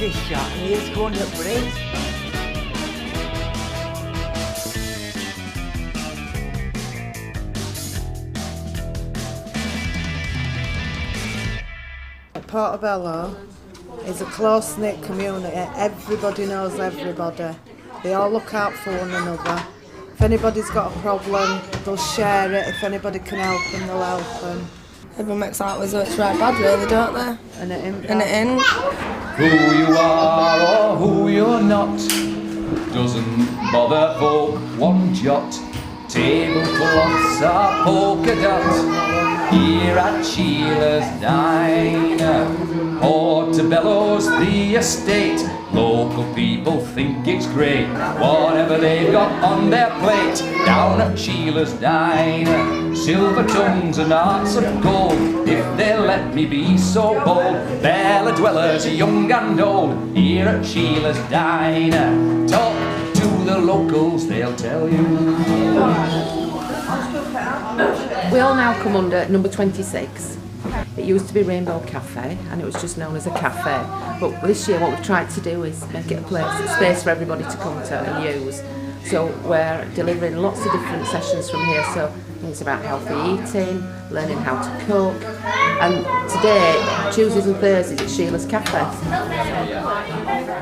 fish shop and he used to go under the bridge. Portobello is a close-knit community. Everybody knows everybody. They all look out for one another. If anybody's got a problem, they'll share it. If anybody can help them, they'll help them. Everyone makes out as though it's right bad, really, don't they? And it ain't. And it ain't. Who you are or who you're not doesn't bother folk one jot. Tablecloths are polka dot here at Sheila's Diner. Portobello's the estate. Local people think it's great. Whatever they've got on their plate down at Sheila's Diner. Silver tongues and hearts of gold, if they'll let me be so bold. Bella dwellers, young and old, here at Sheila's Diner. Talk to the locals, they'll tell you. We all now come under number 26. It used to be Rainbow Cafe and it was just known as a cafe. But this year what we've tried to do is make it a space for everybody to come to and use. So we're delivering lots of different sessions from here. So things about healthy eating, learning how to cook. And today, Tuesdays and Thursdays at Sheila's Cafe.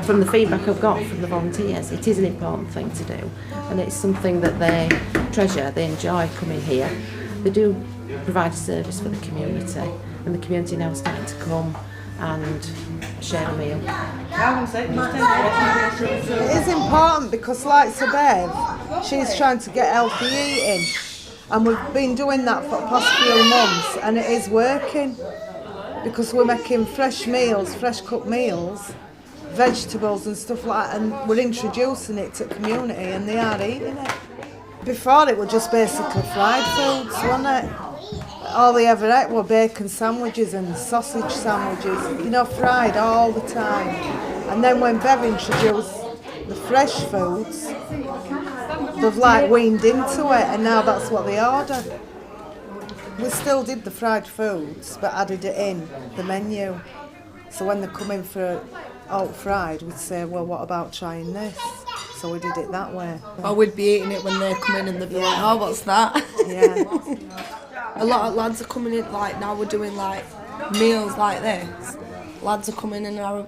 From the feedback I've got from the volunteers, it is an important thing to do. And it's something that they treasure, they enjoy coming here. They do provide a service for the community, and the community now is starting to come and share a meal. It is important because, like Bev, she's trying to get healthy eating, and we've been doing that for the past few months, and it is working because we're making fresh meals, fresh cooked meals, vegetables and stuff like that, and we're introducing it to the community, and they are eating it. Before it was just basically fried foods, wasn't it? All they ever ate were bacon sandwiches and sausage sandwiches, you know, fried all the time. And then when Bev introduced the fresh foods, they've like weaned into it, and now that's what they order. We still did the fried foods, but added it in the menu. So when they come in for alt fried, we'd say, well, what about trying this? So we did it that way. Or we'd be eating it when they come in and they'd be like, oh, what's that? Yeah. A lot of lads are coming in, like now we're doing like meals like this. Lads are coming in and are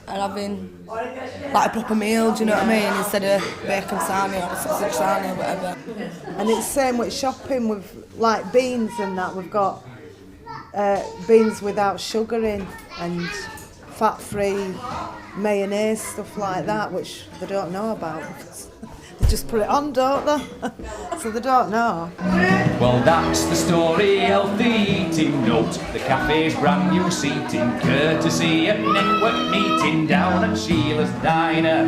having like a proper meal, do you know what I mean? Instead of bacon sarnie or sausage sarnie or whatever. And it's same with shopping with like beans and that. We've got beans without sugar in and fat-free mayonnaise, stuff like that, which they don't know about because they just put it on, don't they? So they don't know. Well, that's the story, healthy eating note. The cafe's brand new seating, courtesy of network meeting down at Sheila's Diner.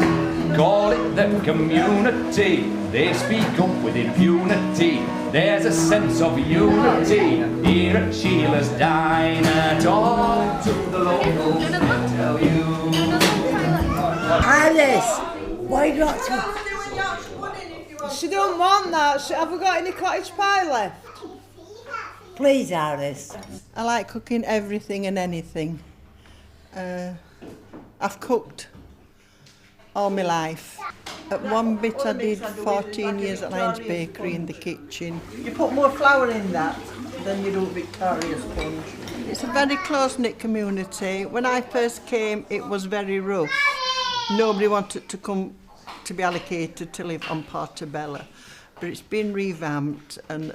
Call it the community, they speak up with impunity. There's a sense of unity here at Sheila's Diner. Talk to the locals, they'll tell you. Alice, why not to... She don't want that. Have we got any cottage pie left? Please, Alice. I like cooking everything and anything. I've cooked all my life. At one bit I did 14 years at Lyons Bakery in the kitchen. You put more flour in that than you do Victoria sponge. It's a very close-knit community. When I first came, it was very rough. Nobody wanted to come to be allocated to live on Portobello. But it's been revamped and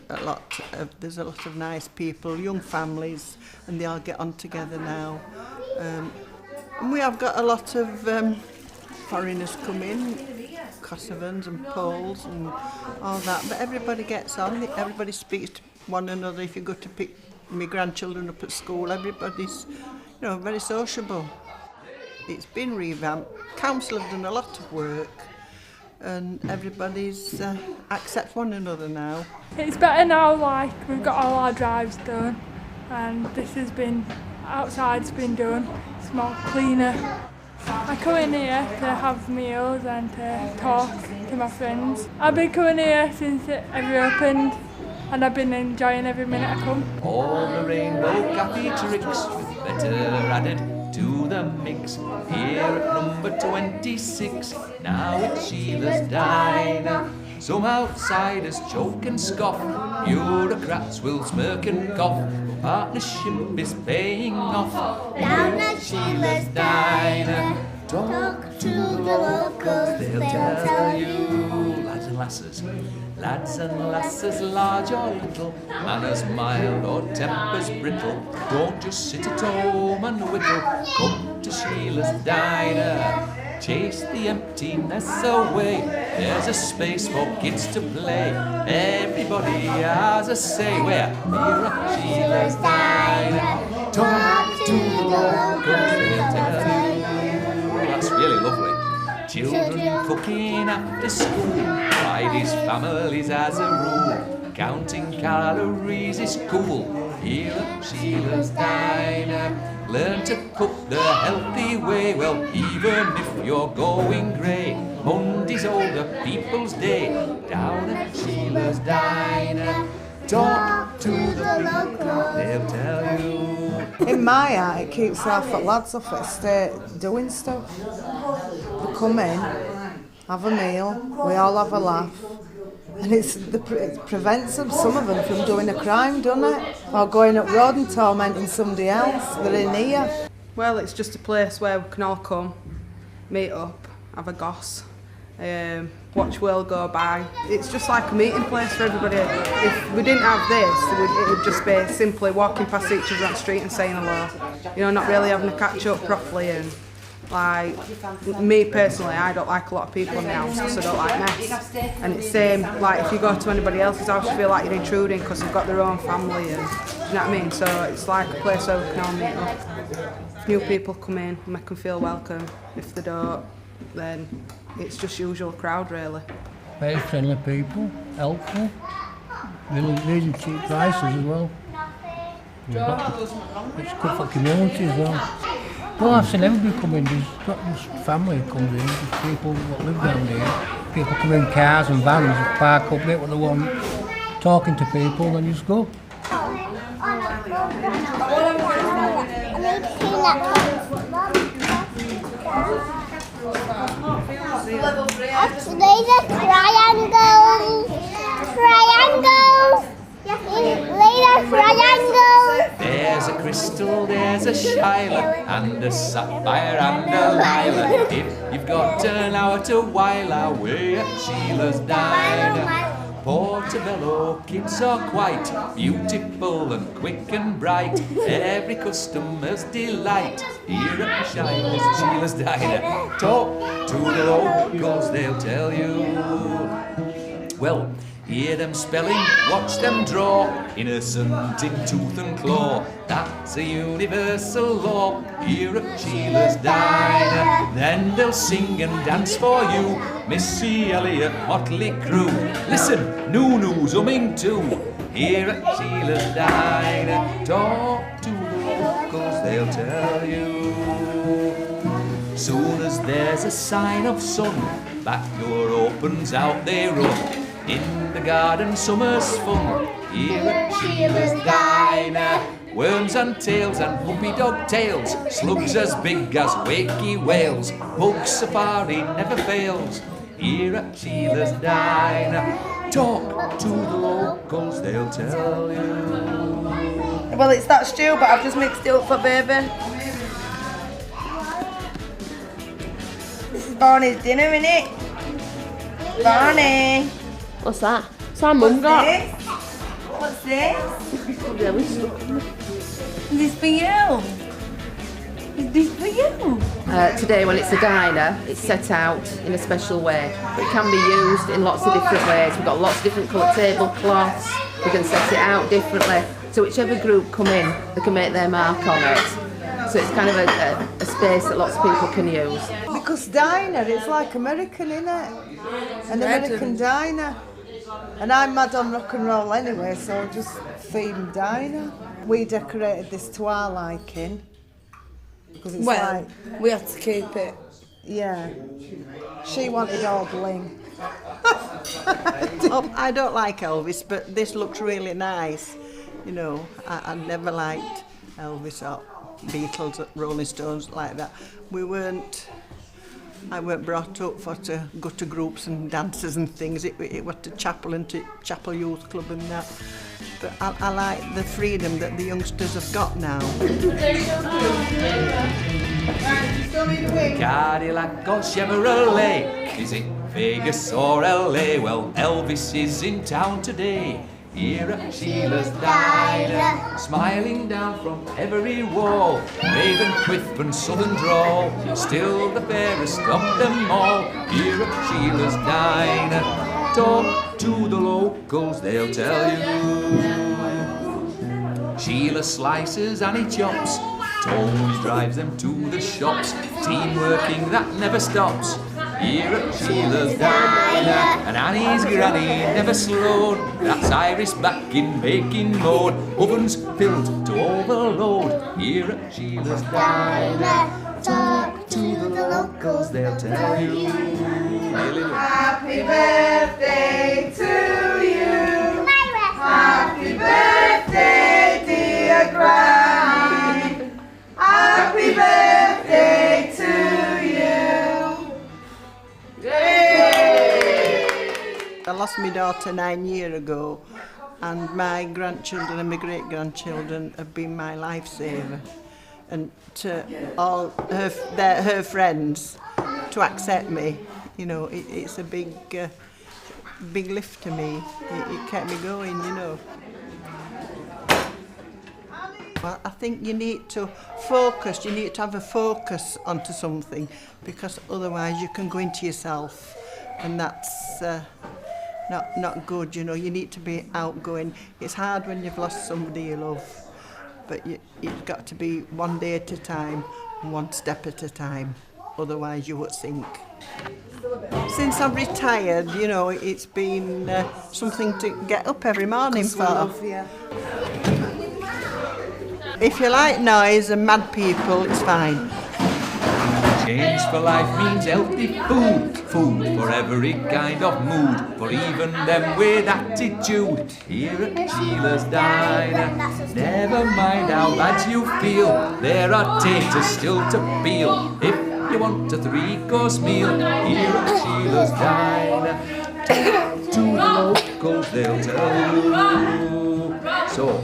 there's a lot of nice people, young families, and they all get on together now. And we have got a lot of foreigners come in, Kosovans and Poles and all that, but everybody gets on, everybody speaks to one another. If you go to pick my grandchildren up at school, everybody's, very sociable. It's been revamped. Council have done a lot of work, and everybody's accept one another now. It's better now, like we've got all our drives done, and this has been, outside's been done, it's more cleaner. I come in here to have meals and to talk to my friends. I've been coming here since it reopened, and I've been enjoying every minute I come. All the Rainbow Cafe tricks with better added to the mix. Here at number 26, now it's Sheila's Diner. Some outsiders choke and scoff, bureaucrats will smirk and cough. Partnership is paying off. Down at Sheila's Diner. Talk to the locals, they'll tell you. Lads and lasses, large or little, manners mild or tempers brittle. Don't just sit at home and whittle. Come to Sheila's Diner. Chase the emptiness away. There's a space for kids to play. Everybody has a say. Where? Here at Sheila's Diner. Talk to the locals, they'll tell you. That's really lovely. Children cooking after school, Friday's families as a rule. Counting calories is cool. Here at Sheila's Diner. Learn to cook the healthy way. Well, even if you're going grey, Monday's older people's day. Down at Sheila's Diner. Talk to the locals, they'll tell you. In my eye, it keeps half at lads off at estate doing stuff. They come in, have a meal, we all have a laugh, and it prevents them, some of them, from doing a crime, doesn't it? Or going up road and tormenting somebody else. They're in here. Well, it's just a place where we can all come, meet up, have a goss, watch world go by. It's just like a meeting place for everybody. If we didn't have this, it would just be simply walking past each other on the street and saying hello. You know, not really having a catch up properly. And like me personally, I don't like a lot of people in the house because I don't like mess. And it's same like if you go to anybody else's house, you feel like you're intruding because they've got their own family. And do you know what I mean? So it's like a place where we can all meet up. If new people come in, make them feel welcome. If they don't, then it's just usual crowd really. Very friendly people, helpful, really cheap prices as well. It's good for community as well. Well, I've seen everybody come in, there's not just family who comes in, there's people that live down here. People come in cars and vans, park up, get what they want, talking to people, and just go. There's a triangle. There's a crystal, there's a Sheila, and a sapphire and a lilac. If you've got an hour to while away at Sheila's Diner. Portobello kids are quite beautiful and quick and bright. Every customer's delight. Here at Sheila's Diner. Talk to the locals, they'll tell you. Well, hear them spelling, watch them draw. Innocent in tooth and claw. That's a universal law. Here at Sheila's Diner. Then they'll sing and dance for you. Missy Elliott, Motley Crue. Listen, Nunu's humming too. Here at Sheila's Diner. Talk to the locals, they'll tell you. Soon as there's a sign of sun, back door opens, out they run. In the garden, summer's fun. Here at Sheila's Diner. Worms and tails and puppy dog tails. Slugs as big as wakey whales. Bug safari never fails. Here at Sheila's Diner. Talk to the locals, they'll tell you. Well, it's that stew, but I've just mixed it up for baby. This is Barney's dinner, innit? Barney. What's that? It's our mum got. What's this? Is this for you? Is this for you? Today, when it's a diner, it's set out in a special way. But it can be used in lots of different ways. We've got lots of different coloured tablecloths. We can set it out differently. So whichever group come in, they can make their mark on it. So it's kind of a space that lots of people can use. Because diner, it's like American, innit? An American diner. And I'm mad on rock and roll anyway, so just theme diner. We decorated this to our liking. Because it's Well, we have to keep it. yeah. She wanted all bling. I don't like Elvis, but this looks really nice. You know, I never liked Elvis up. Beatles, Rolling Stones, like that. I weren't brought up for to go to groups and dances and things. It was to chapel and to chapel youth club and that. But I like the freedom that the youngsters have got now. Cadillac or Chevrolet, is it Vegas or LA? Well, Elvis is in town today. Here at Sheila's Diner, smiling down from every wall, Raven, Quiff and Southern drawl, still the fairest of them all. Here at Sheila's Diner, talk to the locals, they'll tell you. Sheila slices and he chops, Tony drives them to the shops, team working that never stops. Here at Sheila's Diner, and Annie's granny never slowed. That's Iris back in baking mode, ovens filled to overload. Here at Sheila's Diner, talk to the locals, they'll tell you. Happy birthday to you. Happy birthday, dear Granny. Happy birthday to you. I lost my daughter 9 years ago, and my grandchildren and my great-grandchildren have been my lifesaver. And to all her friends to accept me, you know, it's a big lift to me. It kept me going, you know. Well, I think you need to focus, you need to have a focus onto something, because otherwise you can go into yourself, and that's not good, you know. You need to be outgoing. It's hard when you've lost somebody you love, but you've got to be one day at a time, one step at a time, otherwise you would sink. Since I've retired, you know, it's been something to get up every morning for. If you like noise and mad people, it's fine. Change for life means healthy food, food for every kind of mood, for even them with attitude. Here at Sheila's Diner, never mind how bad you feel, there are taters still to peel. If you want a 3-course meal, here at Sheila's Diner, talk to the locals, they'll tell you. So,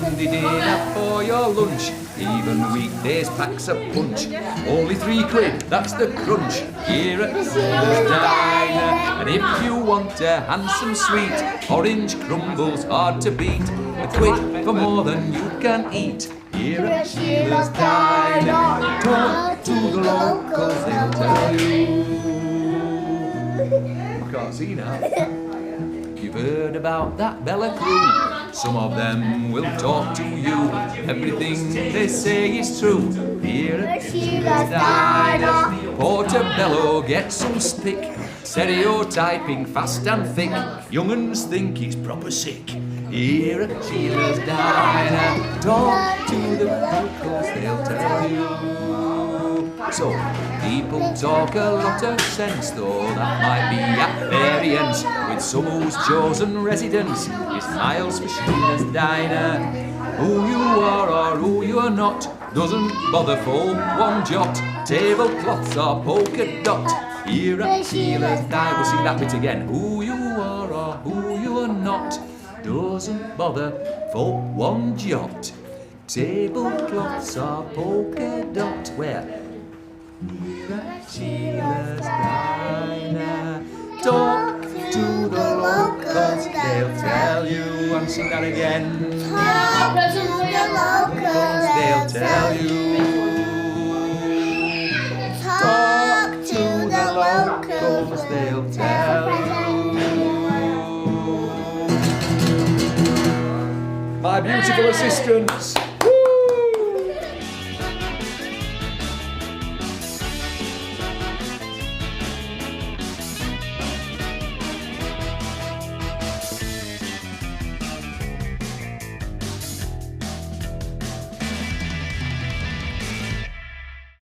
Sunday dinner for your lunch, even weekdays packs a punch. Only £3, that's the crunch, here at Sheila's Diner. And if you want a handsome sweet, orange crumbles hard to beat, a quid for more than you can eat. Here at Sheila's Diner, talk to the locals, they'll tell you. I can't see now. You've heard about that Bella crew, some of them will talk to you. Everything they say is true. Here at Sheila's Diner, Portobello gets some stick, stereotyping fast and thick. Young'uns think he's proper sick. Here at Sheila's Diner, talk to the locals, they'll tell you. So, people talk a lot of sense, though that might be at variance with some whose chosen residence is miles for Sheila's Diner. Who you are or who you are not doesn't bother for one jot. Tablecloths are polka dot. Here at Sheila's Diner, we'll sing that bit again. Who you are or who you are not doesn't bother for one jot. Tablecloths are polka dot. Where? Here at Sheila's Diner, talk to the locals, they'll tell you. And sing that again. Talk to the locals, they'll tell you. Talk to the locals, they'll tell you. My beautiful assistants.